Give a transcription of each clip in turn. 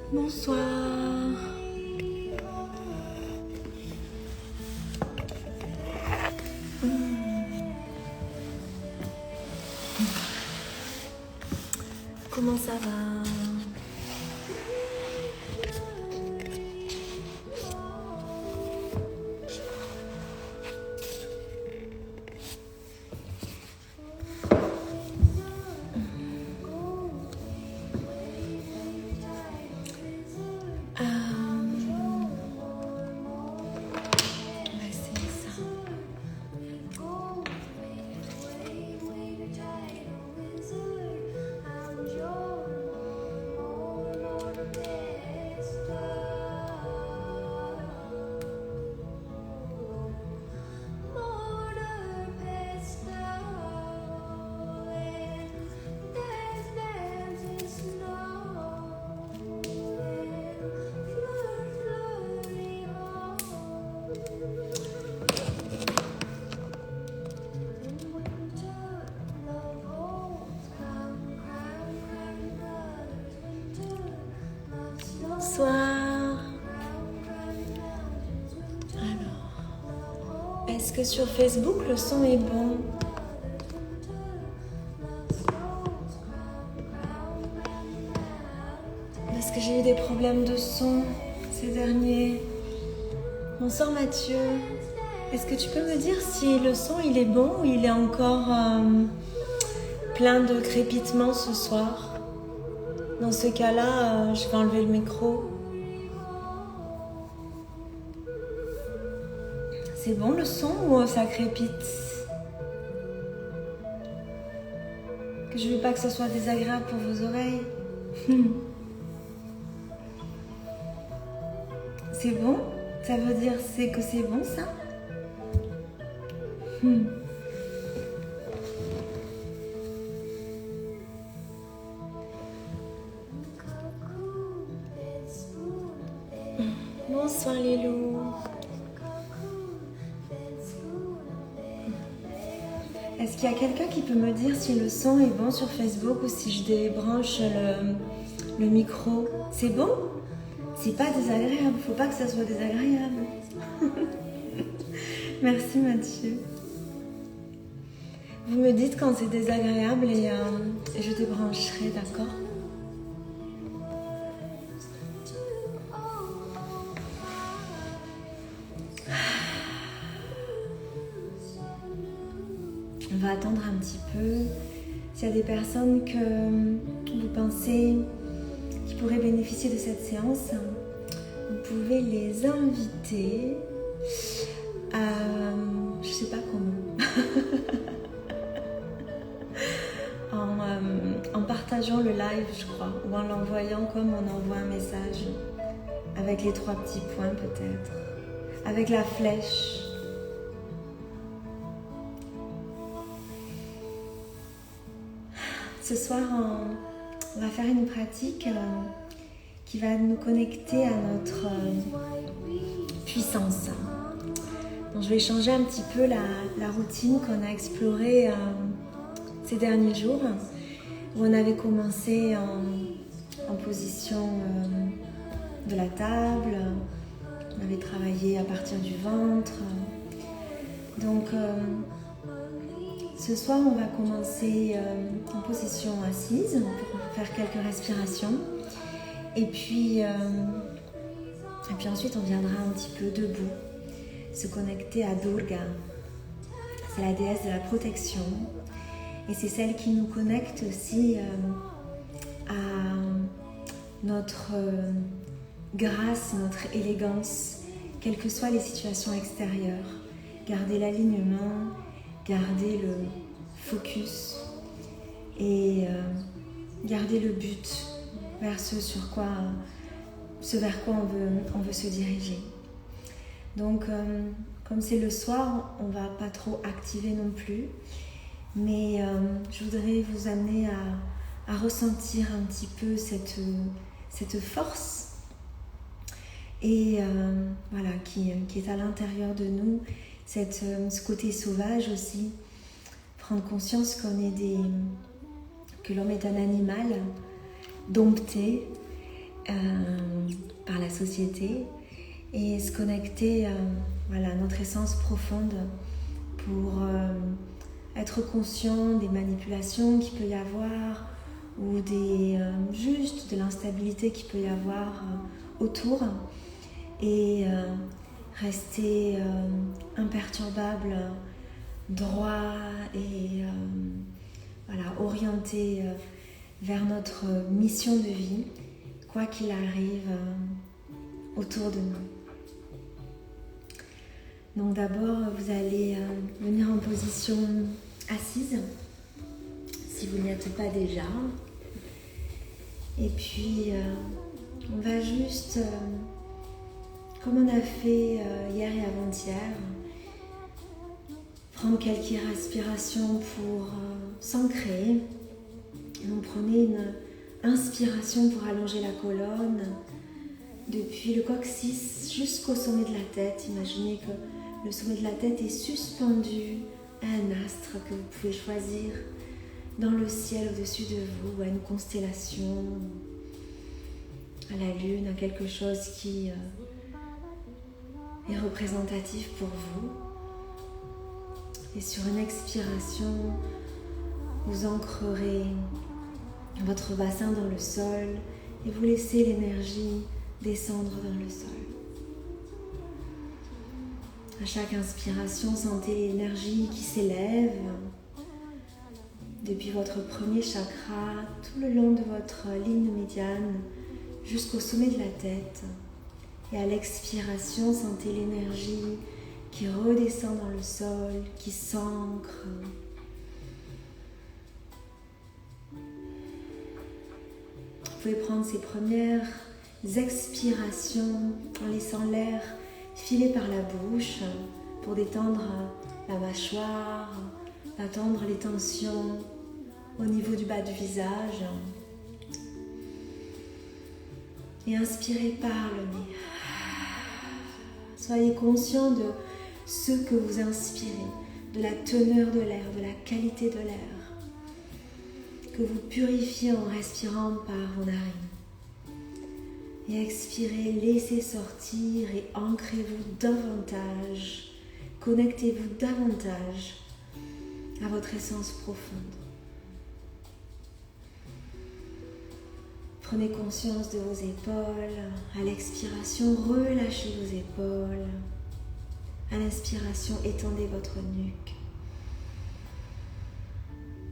Bonsoir. Comment ça va? Bonsoir. Alors, est-ce que sur Facebook le son est bon? Parce que j'ai eu des problèmes de son ces derniers. Bonsoir Mathieu. Est-ce que tu peux me dire si le son il est bon ou il est encore plein de crépitements ce soir? Dans ce cas-là, je vais enlever le micro. C'est bon le son ou ça crépite? Que je veux pas que ce soit désagréable pour vos oreilles. C'est bon? Ça veut dire que c'est bon ça? Bonsoir les loups. Est-ce qu'il y a quelqu'un qui peut me dire si le son est bon sur Facebook ou si je débranche le micro? C'est bon? C'est pas désagréable, faut pas que ça soit désagréable. Merci Mathieu. Vous me dites quand c'est désagréable et je débrancherai, d'accord? On va attendre un petit peu. S'il y a des personnes que vous pensez qui pourraient bénéficier de cette séance, vous pouvez les inviter à... je sais pas comment. en partageant le live, je crois, ou en l'envoyant comme on envoie un message, avec les 3 petits points peut-être, avec la flèche. Ce soir, on va faire une pratique qui va nous connecter à notre puissance. Donc, je vais changer un petit peu la routine qu'on a explorée ces derniers jours, où on avait commencé en position de la table, on avait travaillé à partir du ventre. Donc, ce soir, on va commencer en position assise pour faire quelques respirations. Et puis ensuite, on viendra un petit peu debout, se connecter à Durga. C'est la déesse de la protection. Et c'est celle qui nous connecte aussi à notre grâce, notre élégance, quelles que soient les situations extérieures. Garder l'alignement, garder le focus et garder le but vers ce vers quoi on veut se diriger. Donc, comme c'est le soir, on ne va pas trop activer non plus, mais je voudrais vous amener à ressentir un petit peu cette force et voilà, qui est à l'intérieur de nous, ce côté sauvage aussi, prendre conscience que l'homme est un animal dompté par la société et se connecter à notre essence profonde pour être conscient des manipulations qu'il peut y avoir ou juste de l'instabilité qu'il peut y avoir autour et rester imperturbable, droit et orienté vers notre mission de vie, quoi qu'il arrive autour de nous. Donc d'abord, vous allez venir en position assise, si vous n'y êtes pas déjà. Et puis, on va juste, comme on a fait hier et avant-hier, prendre quelques respirations pour s'ancrer. Donc prenez une inspiration pour allonger la colonne depuis le coccyx jusqu'au sommet de la tête. Imaginez que le sommet de la tête est suspendu à un astre que vous pouvez choisir dans le ciel au-dessus de vous, à une constellation, à la lune, à quelque chose qui est représentatif pour vous. Et sur une expiration, vous ancrerez votre bassin dans le sol et vous laissez l'énergie descendre dans le sol. À chaque inspiration, sentez l'énergie qui s'élève depuis votre premier chakra, tout le long de votre ligne médiane, jusqu'au sommet de la tête. Et à l'expiration, sentez l'énergie qui redescend dans le sol, qui s'ancre. Vous pouvez prendre ces premières expirations en laissant l'air filer par la bouche pour détendre la mâchoire, détendre les tensions au niveau du bas du visage. Et inspirez par le nez. Soyez conscient de ce que vous inspirez, de la teneur de l'air, de la qualité de l'air, que vous purifiez en respirant par vos narines. Et expirez, laissez sortir et ancrez-vous davantage, connectez-vous davantage à votre essence profonde. Prenez conscience de vos épaules. À l'expiration, relâchez vos épaules. À l'inspiration, étendez votre nuque.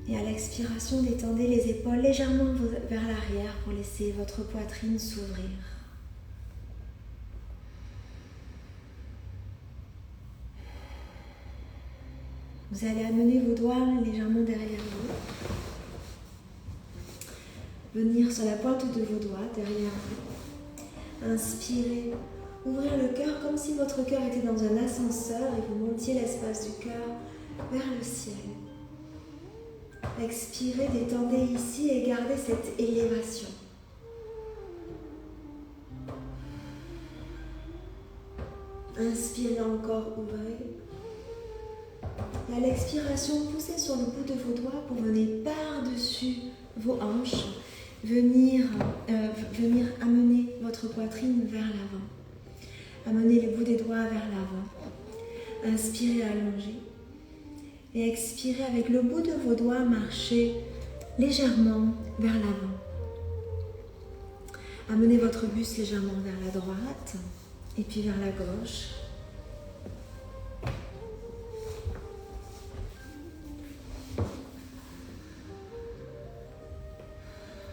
Et à l'expiration, détendez les épaules légèrement vers l'arrière pour laisser votre poitrine s'ouvrir. Vous allez amener vos doigts légèrement derrière vous. Venir sur la pointe de vos doigts derrière vous. Inspirez, ouvrir le cœur comme si votre cœur était dans un ascenseur et vous montiez l'espace du cœur vers le ciel. Expirez, détendez ici et gardez cette élévation. Inspirez encore, ouvrez. Et à l'expiration, poussez sur le bout de vos doigts pour venir par-dessus vos hanches, venir amener votre poitrine vers l'avant. Amenez le bout des doigts vers l'avant. Inspirez, allongez. Et expirez avec le bout de vos doigts, marchez légèrement vers l'avant. Amenez votre buste légèrement vers la droite et puis vers la gauche.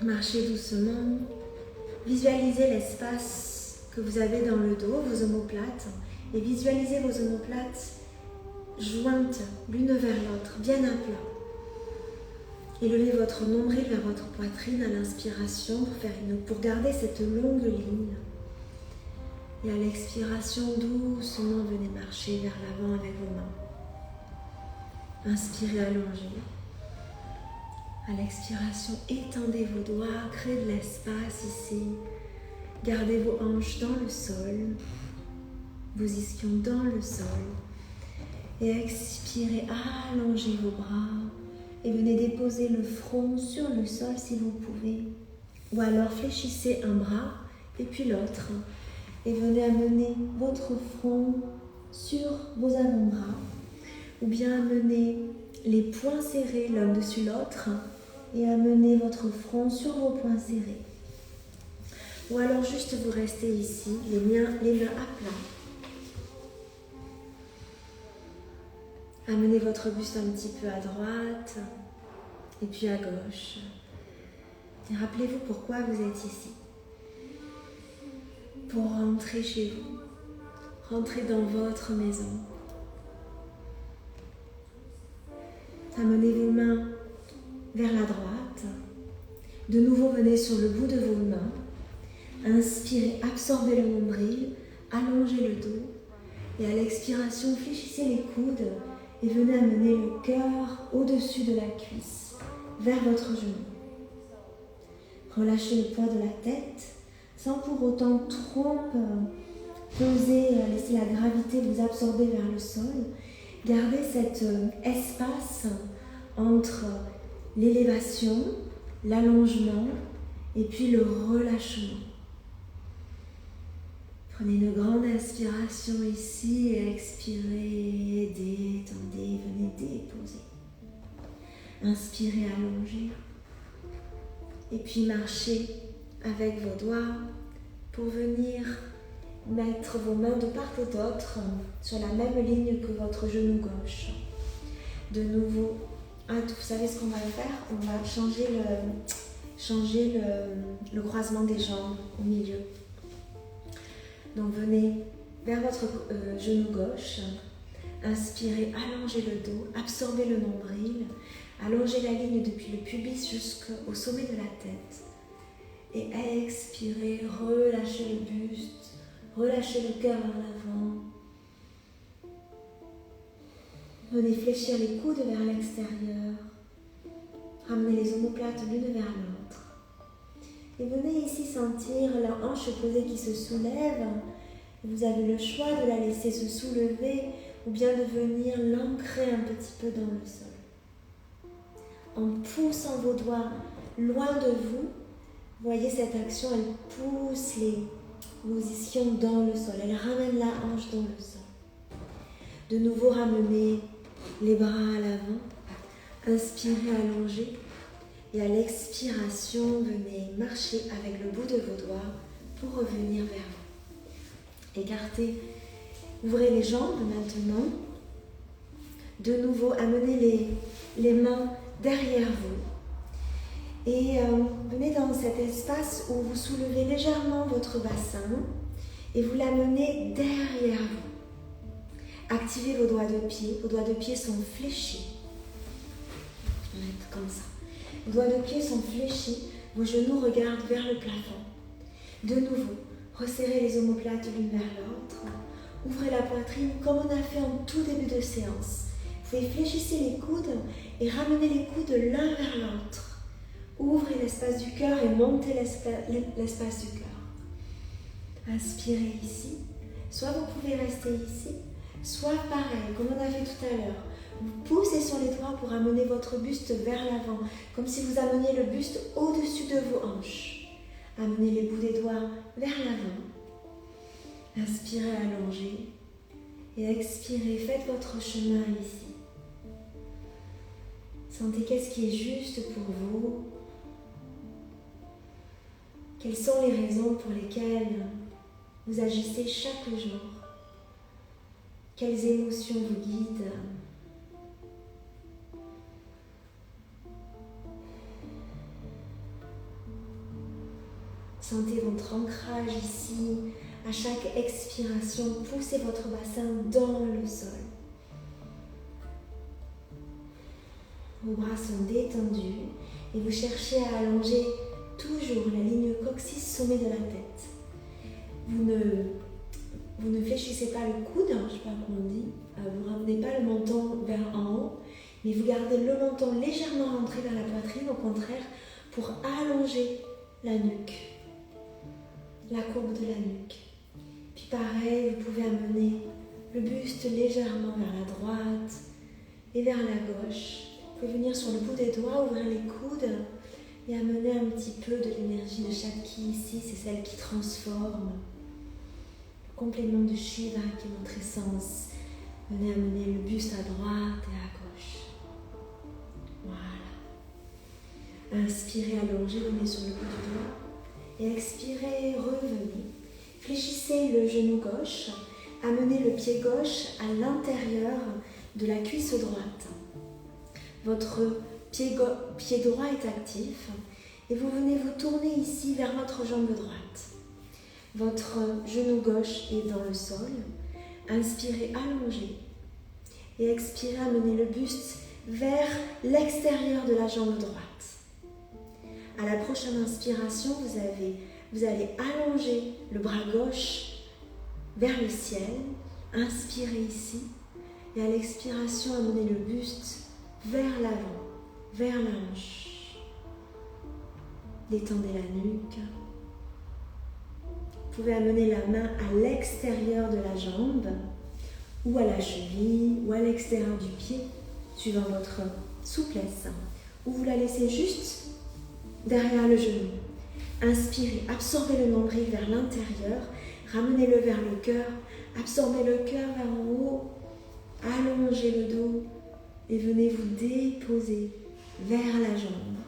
Marchez doucement. Visualisez l'espace que vous avez dans le dos, vos omoplates, et visualisez vos omoplates jointes l'une vers l'autre, bien à plat. Et levez votre nombril vers votre poitrine à l'inspiration pour garder cette longue ligne. Et à l'expiration, doucement, venez marcher vers l'avant avec vos mains. Inspirez, allongez. À l'expiration, étendez vos doigts, créez de l'espace ici. Gardez vos hanches dans le sol, vos ischions dans le sol. Et expirez, allongez vos bras et venez déposer le front sur le sol si vous pouvez. Ou alors fléchissez un bras et puis l'autre. Et venez amener votre front sur vos avant-bras, ou bien amener les poings serrés l'un dessus l'autre et amener votre front sur vos poings serrés. Ou alors juste vous restez ici, les mains à plat. Amenez votre buste un petit peu à droite et puis à gauche. Et rappelez-vous pourquoi vous êtes ici. Pour rentrer chez vous, rentrer dans votre maison. Amenez vos mains vers la droite. De nouveau, venez sur le bout de vos mains. Inspirez, absorbez le nombril, allongez le dos. Et à l'expiration, fléchissez les coudes et venez amener le cœur au-dessus de la cuisse, vers votre genou. Relâchez le poids de la tête, sans pour autant trop peser, laisser la gravité vous absorber vers le sol. Gardez cet espace entre l'élévation, l'allongement et puis le relâchement. Prenez une grande inspiration ici et expirez, détendez, venez déposer. Inspirez, allongez. Et puis marchez avec vos doigts pour venir mettre vos mains de part et d'autre sur la même ligne que votre genou gauche. De nouveau, vous savez ce qu'on va faire? On va changer le croisement des jambes au milieu. Donc venez vers votre genou gauche, inspirez, allongez le dos, absorbez le nombril, allongez la ligne depuis le pubis jusqu'au sommet de la tête. Et expirez, relâchez le buste, relâchez le cœur vers l'avant. Venez fléchir les coudes vers l'extérieur. Ramenez les omoplates l'une vers l'autre. Et venez ici sentir la hanche posée qui se soulève. Vous avez le choix de la laisser se soulever ou bien de venir l'ancrer un petit peu dans le sol. En poussant vos doigts loin de vous, voyez cette action, elle pousse vos ischions dans le sol. Elle ramène la hanche dans le sol. De nouveau, ramenez les bras à l'avant. Inspirez, allongez. Et à l'expiration, venez marcher avec le bout de vos doigts pour revenir vers vous. Écartez, ouvrez les jambes maintenant. De nouveau, amenez les mains derrière vous. Et venez dans cet espace où vous soulevez légèrement votre bassin et vous l'amenez derrière vous. Activez vos doigts de pied. Vos doigts de pied sont fléchis. Je vais mettre comme ça. Vos doigts de pied sont fléchis, vos genoux regardent vers le plafond. De nouveau, resserrez les omoplates l'une vers l'autre. Ouvrez la poitrine comme on a fait en tout début de séance. Vous fléchissez les coudes et ramenez les coudes l'un vers l'autre. Ouvrez l'espace du cœur et montez l'espace du cœur. Inspirez ici. Soit vous pouvez rester ici, soit pareil, comme on a fait tout à l'heure. Vous poussez sur les doigts pour amener votre buste vers l'avant, comme si vous ameniez le buste au-dessus de vos hanches. Amenez les bouts des doigts vers l'avant. Inspirez, allongez. Et expirez, faites votre chemin ici. Sentez qu'est-ce qui est juste pour vous. Quelles sont les raisons pour lesquelles vous agissez chaque jour? Quelles émotions vous guident? Sentez votre ancrage ici. À chaque expiration, poussez votre bassin dans le sol. Vos bras sont détendus et vous cherchez à allonger toujours la ligne coccyx-sommet de la tête. Vous ne fléchissez pas le coude, je ne sais pas comment on dit, vous ne ramenez pas le menton vers en haut, mais vous gardez le menton légèrement rentré vers la poitrine, au contraire, pour allonger la nuque. La courbe de la nuque. Puis pareil, vous pouvez amener le buste légèrement vers la droite et vers la gauche. Vous pouvez venir sur le bout des doigts, ouvrir les coudes, Et amenez un petit peu de l'énergie de Shakti ici, c'est celle qui transforme. Le complément de Shiva qui est notre essence. Venez amener le buste à droite et à gauche. Voilà. Inspirez, allongez, venez sur le bout du doigt. Et expirez, revenez. Fléchissez le genou gauche. Amenez le pied gauche à l'intérieur de la cuisse droite. Votre pied droit est actif et vous venez vous tourner ici vers votre jambe droite. Votre genou gauche est dans le sol. Inspirez, allongez et expirez, amenez le buste vers l'extérieur de la jambe droite. À la prochaine inspiration, vous allez allonger le bras gauche vers le ciel. Inspirez ici et à l'expiration, amenez le buste vers l'avant, vers la hanche. Détendez la nuque. Vous pouvez amener la main à l'extérieur de la jambe ou à la cheville ou à l'extérieur du pied, suivant votre souplesse. Ou vous la laissez juste derrière le genou. Inspirez, absorbez le nombril vers l'intérieur, ramenez-le vers le cœur, absorbez le cœur vers en haut, allongez le dos et venez vous déposer vers la jambe.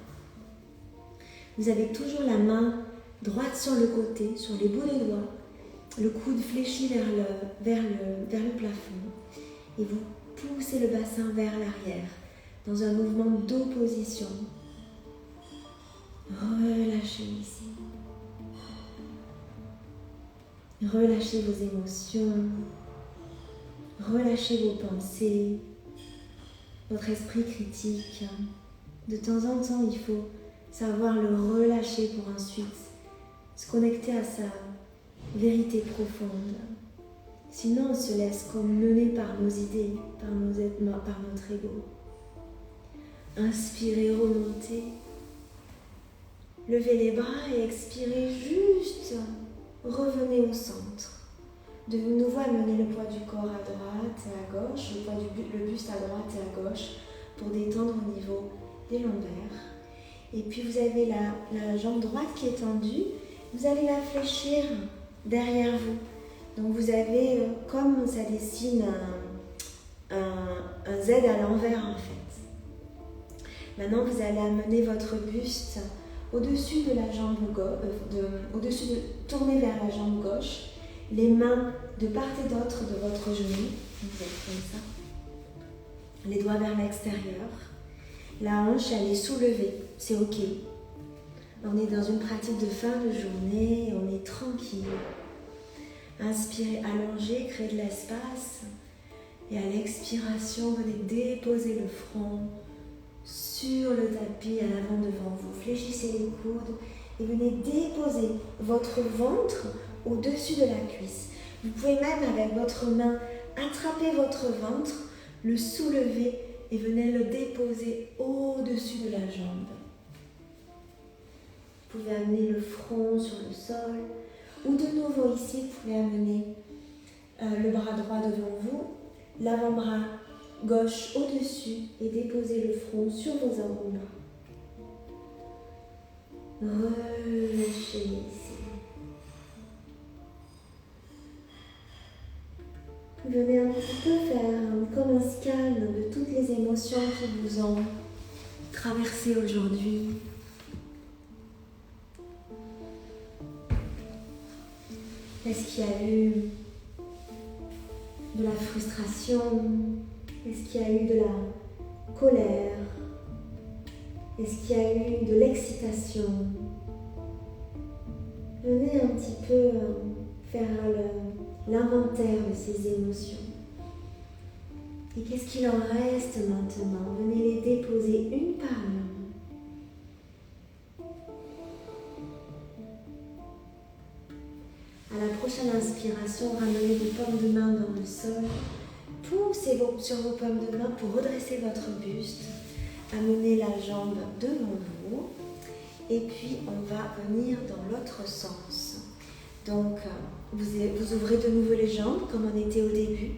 Vous avez toujours la main droite sur le côté, sur les bouts de doigts, le coude fléchi vers le plafond et vous poussez le bassin vers l'arrière dans un mouvement d'opposition. Relâchez ici. Relâchez vos émotions. Relâchez vos pensées. Votre esprit critique. De temps en temps, il faut savoir le relâcher pour ensuite se connecter à sa vérité profonde. Sinon, on se laisse comme mener par nos idées, par notre ego. Inspirez, remontez. Levez les bras et expirez juste. Revenez au centre. De nouveau, amenez le poids du corps à droite et à gauche, le buste à droite et à gauche pour détendre au niveau des lombaires. Et puis vous avez la jambe droite qui est tendue. Vous allez la fléchir derrière vous. Donc vous avez, comme ça dessine un Z à l'envers en fait. Maintenant, vous allez amener votre buste au-dessus de la jambe gauche, tourner vers la jambe gauche, les mains de part et d'autre de votre genou, vous êtes comme ça, les doigts vers l'extérieur, la hanche elle est soulevée, c'est ok. On est dans une pratique de fin de journée, on est tranquille. Inspirez, allongez, créez de l'espace et à l'expiration, venez déposer le front sur le tapis à l'avant devant vous. Fléchissez les coudes et venez déposer votre ventre au-dessus de la cuisse. Vous pouvez même avec votre main attraper votre ventre, le soulever et venez le déposer au-dessus de la jambe. Vous pouvez amener le front sur le sol ou de nouveau ici, vous pouvez amener le bras droit devant vous, l'avant-bras gauche au-dessus et déposer le front sur vos avant-bras. Relâchez ici. Venez un petit peu faire comme un scan de toutes les émotions qui vous ont traversé aujourd'hui. Est-ce qu'il y a eu de la frustration? Est-ce qu'il y a eu de la colère? Est-ce qu'il y a eu de l'excitation? Venez un petit peu faire l'inventaire de ces émotions. Et qu'est-ce qu'il en reste maintenant? Venez les déposer une par une. À la prochaine inspiration, ramenez vos paumes de main dans le sol. Poussez sur vos paumes de main pour redresser votre buste. Amenez la jambe devant vous. Et puis, on va venir dans l'autre sens. Donc, vous ouvrez de nouveau les jambes comme on était au début.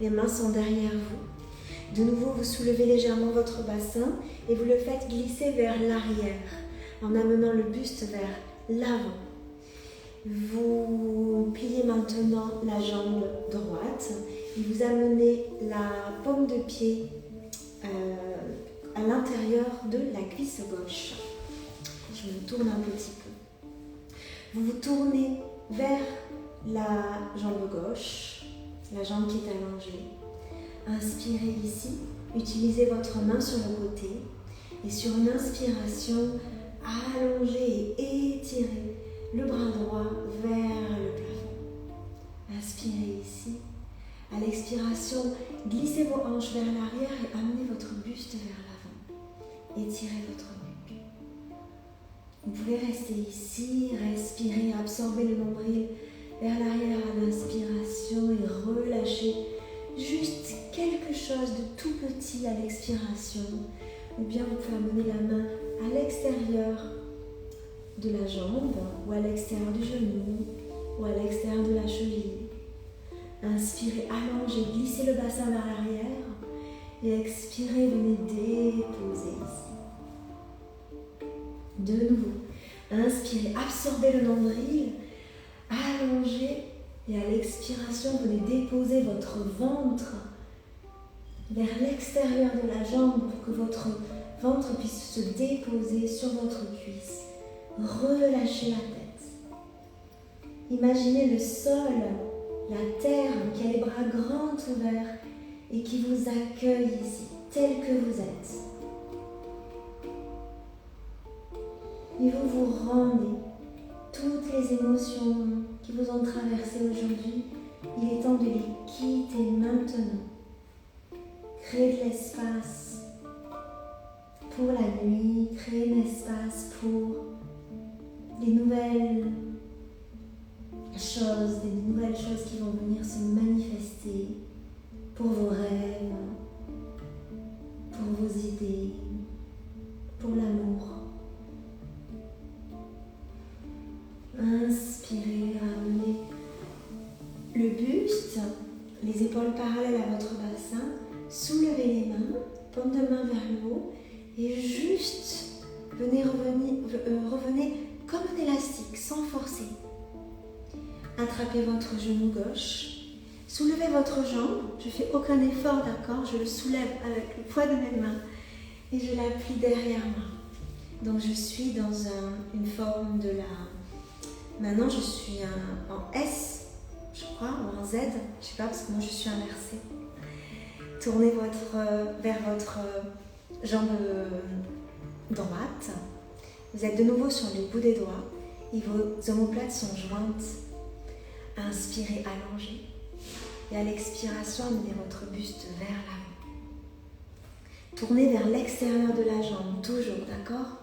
Les mains sont derrière vous. De nouveau, vous soulevez légèrement votre bassin et vous le faites glisser vers l'arrière. en amenant le buste vers l'avant. Vous pliez maintenant la jambe droite et vous amenez la paume de pied à l'intérieur de la cuisse gauche. Je me tourne un petit peu. Vous vous tournez vers la jambe gauche, la jambe qui est allongée. Inspirez ici, utilisez votre main sur le côté et sur une inspiration, allongez et étirez le bras droit vers le plafond. Inspirez ici. À l'expiration, glissez vos hanches vers l'arrière et amenez votre buste vers l'avant. Étirez votre nuque. Vous pouvez rester ici, respirer, absorber le nombril vers l'arrière à l'inspiration et relâcher juste quelque chose de tout petit à l'expiration. Ou bien vous pouvez amener la main à l'extérieur de la jambe ou à l'extérieur du genou ou à l'extérieur de la cheville. Inspirez, allongez, glissez le bassin vers l'arrière et expirez, venez déposer ici. De nouveau, inspirez, absorbez le nombril, allongez et à l'expiration, venez déposer votre ventre vers l'extérieur de la jambe pour que votre ventre puisse se déposer sur votre cuisse. Relâchez la tête. Imaginez le sol, la terre qui a les bras grands ouverts et qui vous accueille ici, tel que vous êtes. Et vous vous rendez. Toutes les émotions qui vous ont traversé aujourd'hui, il est temps de les quitter maintenant. Créez de l'espace pour la nuit, créez de l'espace pour des nouvelles choses qui vont venir se manifester, pour vos rêves, pour vos idées, pour l'amour. Inspirez, ramenez le buste, les épaules parallèles à votre bassin, soulevez les mains, paume de main vers le haut et juste revenez comme un élastique, sans forcer. Attrapez votre genou gauche, soulevez votre jambe, je ne fais aucun effort, d'accord? Je le soulève avec le poids de mes mains et je la plie derrière moi. Donc je suis dans une forme de la... Maintenant je suis en S, je crois, ou en Z, je ne sais pas parce que moi je suis inversée. Tournez vers votre jambe droite. Vous êtes de nouveau sur les bouts des doigts et vos omoplates sont jointes. Inspirez, allongez. Et à l'expiration, amenez votre buste vers l'avant. Tournez vers l'extérieur de la jambe, toujours, d'accord?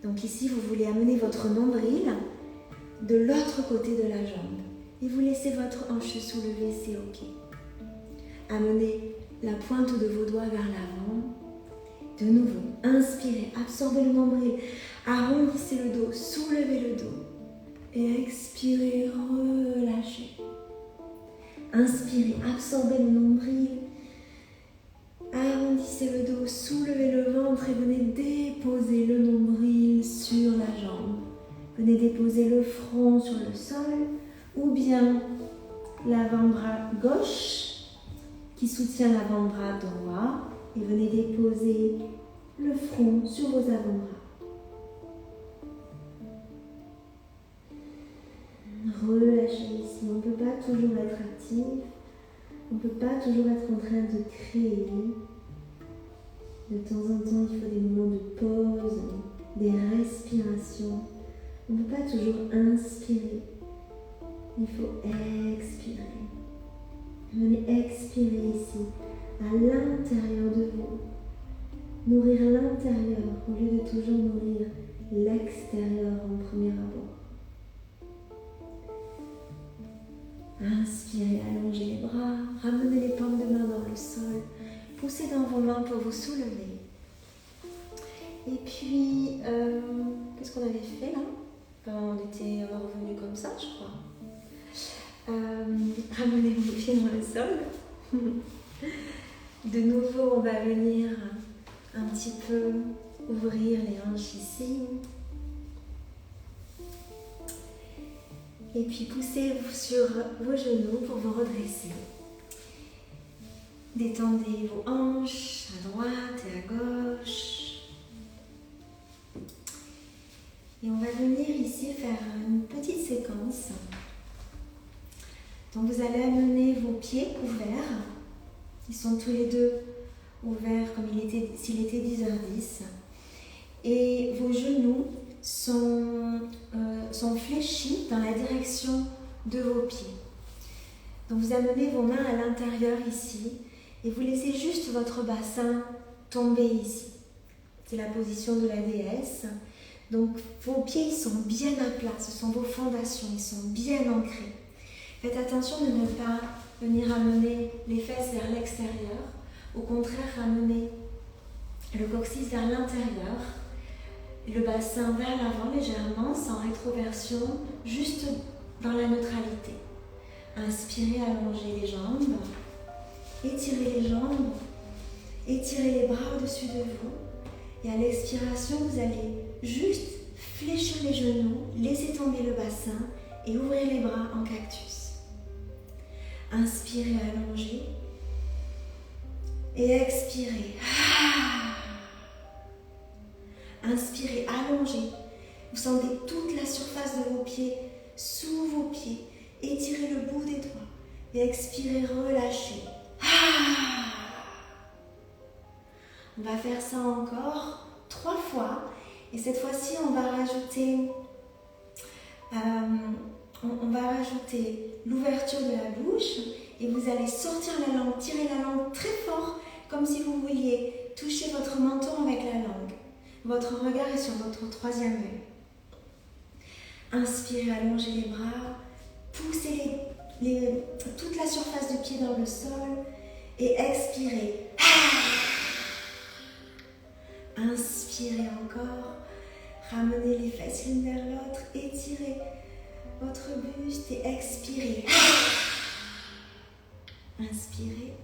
Donc ici, vous voulez amener votre nombril de l'autre côté de la jambe. Et vous laissez votre hanche se soulever, c'est ok. Amenez la pointe de vos doigts vers l'avant. De nouveau, inspirez, absorbez le nombril, arrondissez le dos, soulevez le dos. Et expirez, relâchez. Inspirez, absorbez le nombril, arrondissez le dos, soulevez le ventre et venez déposer le nombril sur la jambe. Venez déposer le front sur le sol ou bien l'avant-bras gauche qui soutient l'avant-bras droit et venez déposer le front sur vos avant-bras. Relâchez ici, on ne peut pas toujours être actif, on ne peut pas toujours être en train de créer. De temps en temps, il faut des moments de pause, des respirations. On ne peut pas toujours inspirer, il faut expirer. Venez expirer ici, à l'intérieur de vous. Nourrir l'intérieur au lieu de toujours nourrir l'extérieur en premier abord. Inspirez, allongez les bras, ramenez les paumes de main dans le sol, poussez dans vos mains pour vous soulever. Et puis, qu'est-ce qu'on avait fait là? On était revenu comme ça, je crois. Ramenez vos pieds dans le sol. De nouveau, on va venir un petit peu ouvrir les hanches ici. Et puis poussez sur vos genoux pour vous redresser. Détendez vos hanches à droite et à gauche. Et on va venir ici faire une petite séquence. Donc vous allez amener vos pieds ouverts. Ils sont tous les deux ouverts comme s'il était 10h10. Et vos genoux sont fléchis dans la direction de vos pieds. Donc vous amenez vos mains à l'intérieur ici et vous laissez juste votre bassin tomber ici. C'est la position de la déesse. Donc vos pieds ils sont bien à plat, ce sont vos fondations, ils sont bien ancrés. Faites attention de ne pas venir amener les fesses vers l'extérieur. Au contraire, ramener le coccyx vers l'intérieur. Le bassin vers l'avant légèrement, sans rétroversion, juste dans la neutralité. Inspirez, allongez les jambes, étirez les jambes, étirez les bras au-dessus de vous. Et à l'expiration, vous allez juste fléchir les genoux, laisser tomber le bassin et ouvrir les bras en cactus. Inspirez, allongez et expirez. Inspirez, allongez. Vous sentez toute la surface de vos pieds sous vos pieds. Étirez le bout des doigts. Et expirez, relâchez. On va faire ça encore 3 fois. Et cette fois-ci, on va rajouter l'ouverture de la bouche. Et vous allez sortir la langue, tirer la langue très fort, comme si vous vouliez toucher votre menton avec la langue. Votre regard est sur votre troisième œil. Inspirez, allongez les bras, poussez toute la surface du pied dans le sol et expirez. Inspirez encore, ramenez les fesses l'une vers l'autre, étirez votre buste et expirez. Inspirez.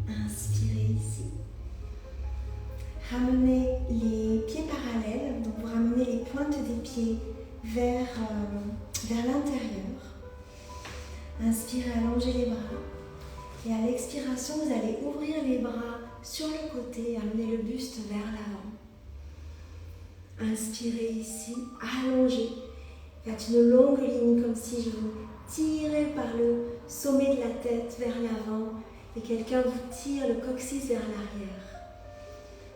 Inspirez ici. Ramenez les pieds parallèles, donc vous ramenez les pointes des pieds vers l'intérieur. Inspirez, allongez les bras. Et à l'expiration, vous allez ouvrir les bras sur le côté et amener le buste vers l'avant. Inspirez ici, allongez. Faites une longue ligne comme si je vous tirais par le sommet de la tête vers l'avant et quelqu'un vous tire le coccyx vers l'arrière.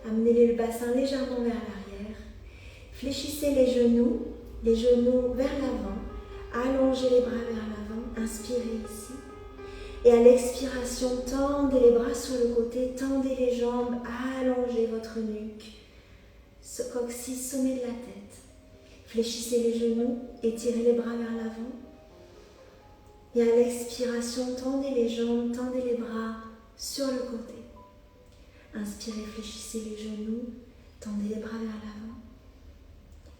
Amenez le bassin légèrement vers l'arrière. Fléchissez les genoux vers l'avant. Allongez les bras vers l'avant. Inspirez ici. Et à l'expiration, tendez les bras sur le côté, tendez les jambes, allongez votre nuque. Coccyx, sommet de la tête. Fléchissez les genoux, étirez les bras vers l'avant. Et à l'expiration, tendez les jambes, tendez les bras sur le côté. Inspirez, fléchissez les genoux, tendez les bras vers l'avant.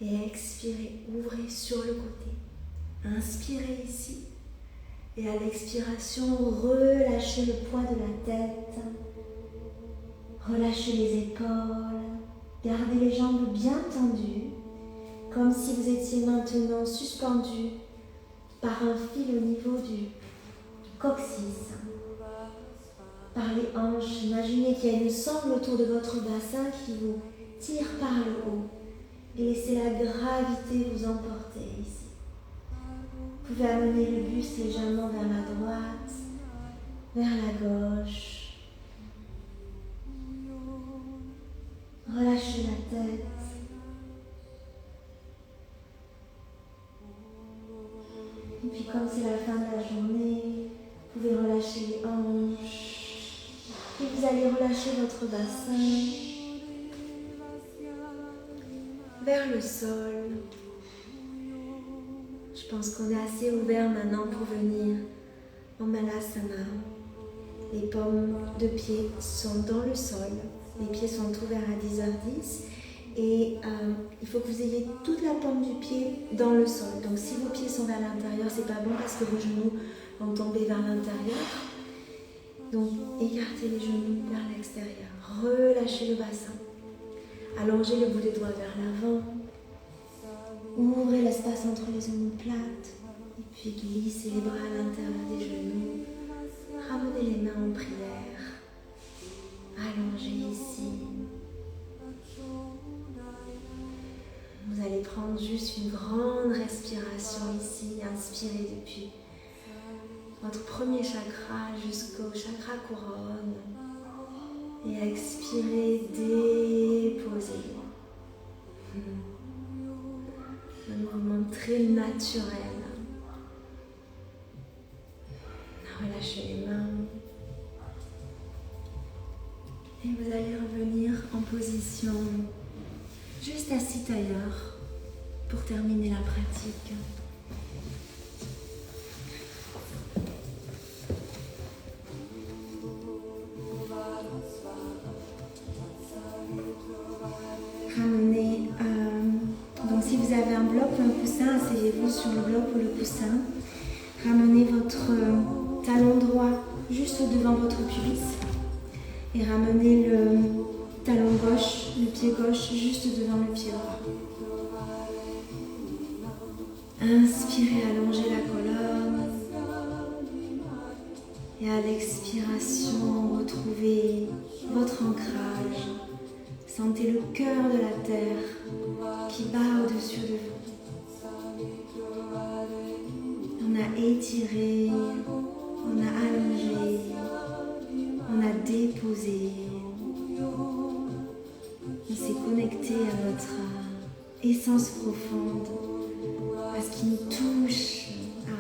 Et expirez, ouvrez sur le côté. Inspirez ici. Et à l'expiration, relâchez le poids de la tête. Relâchez les épaules. Gardez les jambes bien tendues, comme si vous étiez maintenant suspendu par un fil au niveau du coccyx. Par les hanches, imaginez qu'il y a une sangle autour de votre bassin qui vous tire par le haut. Et laissez la gravité vous emporter ici. Vous pouvez amener le buste légèrement vers la droite, vers la gauche. Relâchez la tête. Et puis comme c'est la fin de la journée, vous pouvez relâcher les hanches. Et vous allez relâcher votre bassin vers le sol. Je pense qu'on est assez ouvert maintenant pour venir en Malasana. Les paumes de pied sont dans le sol. Les pieds sont ouverts à 10h10 et il faut que vous ayez toute la paume du pied dans le sol. Donc si vos pieds sont vers l'intérieur, c'est pas bon parce que vos genoux vont tomber vers l'intérieur. Donc écartez les genoux vers l'extérieur. Relâchez le bassin. Allongez le bout des doigts vers l'avant. Ouvrez l'espace entre les omoplates. Et puis glissez les bras à l'intérieur des genoux. Ramenez les mains en prière. Allongez ici. Vous allez prendre juste une grande respiration ici. Inspirez depuis votre premier chakra jusqu'au chakra couronne. Et expirez, déposez. Un mouvement très naturel. Relâchez les mains. Et vous allez revenir en position juste assis ailleurs pour terminer la pratique. Ramenez, donc si vous avez un bloc ou un coussin, asseyez-vous sur le bloc ou le coussin. Ramenez votre talon droit juste devant votre pubis et ramenez le talon gauche, le pied gauche juste devant le pied droit. Inspirez, allongez la colonne et à l'expiration, retrouvez votre ancrage. Sentez le cœur de la terre qui bat au-dessus de vous. On a étiré, on a allongé, on a déposé. On s'est connecté à notre essence profonde, à ce qui nous touche, à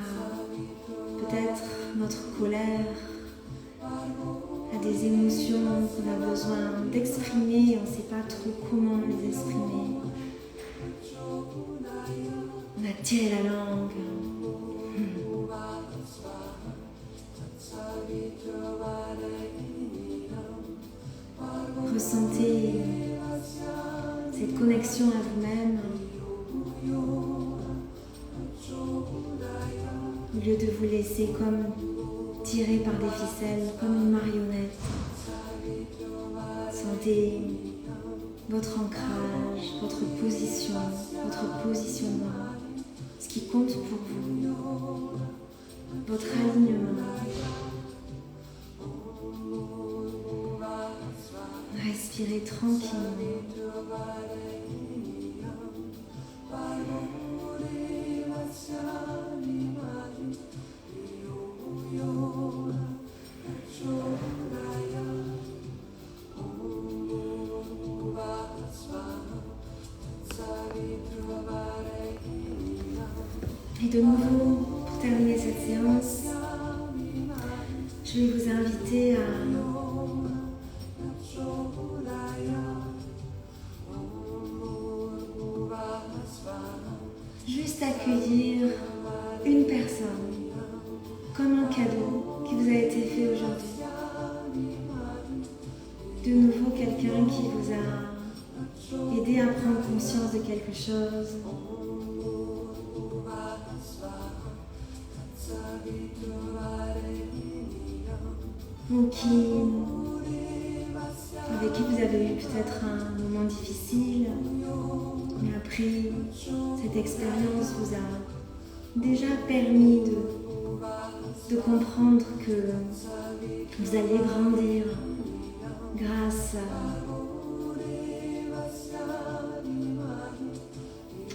peut-être notre colère, à des émotions qu'on a besoin d'exprimer et on ne sait pas trop comment les exprimer. On a tiré la langue. Ressentez cette connexion à vous-même au lieu de vous laisser comme tiré par des ficelles, comme une marionnette. Sentez votre ancrage, votre position, votre positionnement, ce qui compte pour vous, votre alignement. Respirez tranquillement. Et de nouveau, pour terminer cette séance, je vais vous inviter à juste accueillir une personne comme un cadeau qui vous a été fait aujourd'hui. De nouveau, quelqu'un qui vous a aidé à prendre conscience de quelque chose. Ou avec qui vous avez eu peut-être un moment difficile, mais après, cette expérience vous a déjà permis de comprendre que vous allez grandir grâce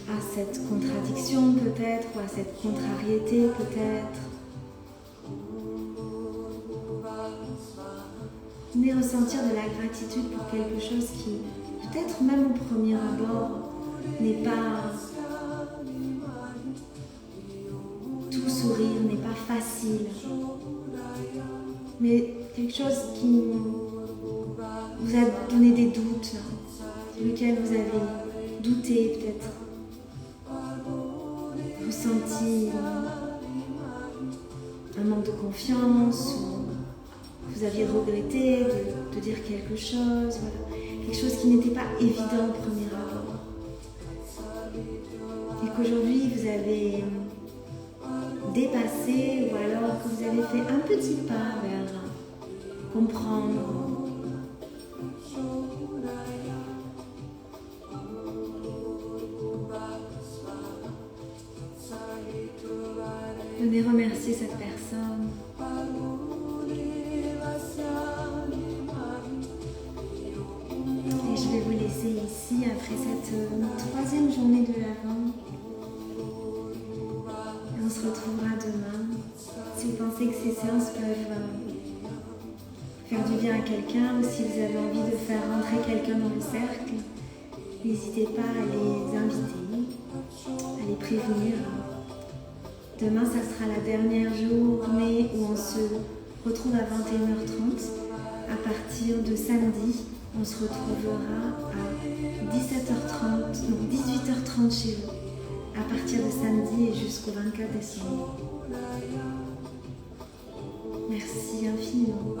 à cette contradiction peut-être, ou à cette contrariété peut-être. Venez ressentir de la gratitude pour quelque chose qui, peut-être même au premier abord, n'est pas tout sourire, n'est pas facile, mais quelque chose qui vous a donné des doutes, sur lequel vous avez douté peut-être, ressenti un manque de confiance, ou vous aviez regretté de dire quelque chose, voilà. Quelque chose qui n'était pas évident au premier abord. Et qu'aujourd'hui vous avez dépassé, ou alors que vous avez fait un petit pas vers comprendre Venez remercier cette personne. Et je vais vous laisser ici après cette troisième journée de l'Avent. Et on se retrouvera demain. Si vous pensez que ces séances peuvent faire du bien à quelqu'un ou si vous avez envie de faire rentrer quelqu'un dans le cercle, n'hésitez pas à les inviter, à les prévenir. Demain, ça sera la dernière journée où on se retrouve à 21h30. À partir de samedi, on se retrouvera à 17h30, donc 18h30 chez vous. À partir de samedi et jusqu'au 24 décembre. Merci infiniment.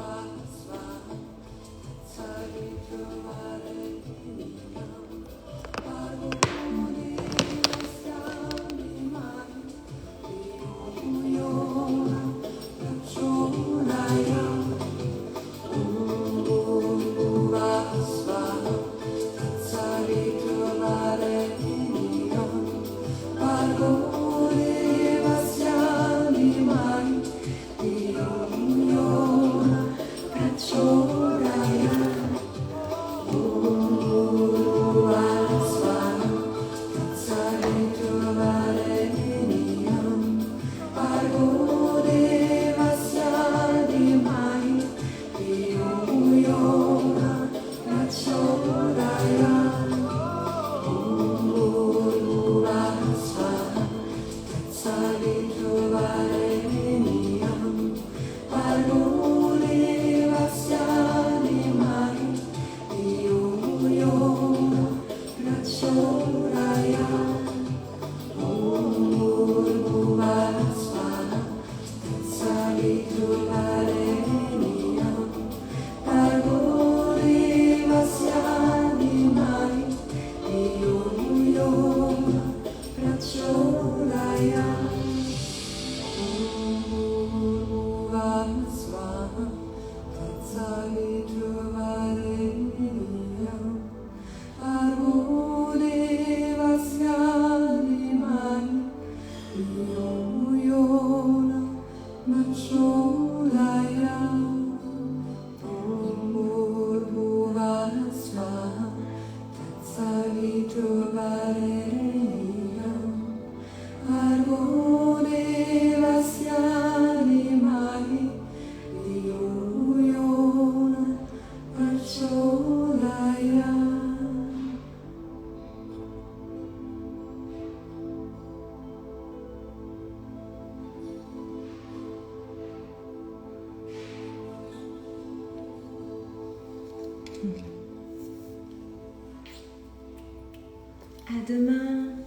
À demain.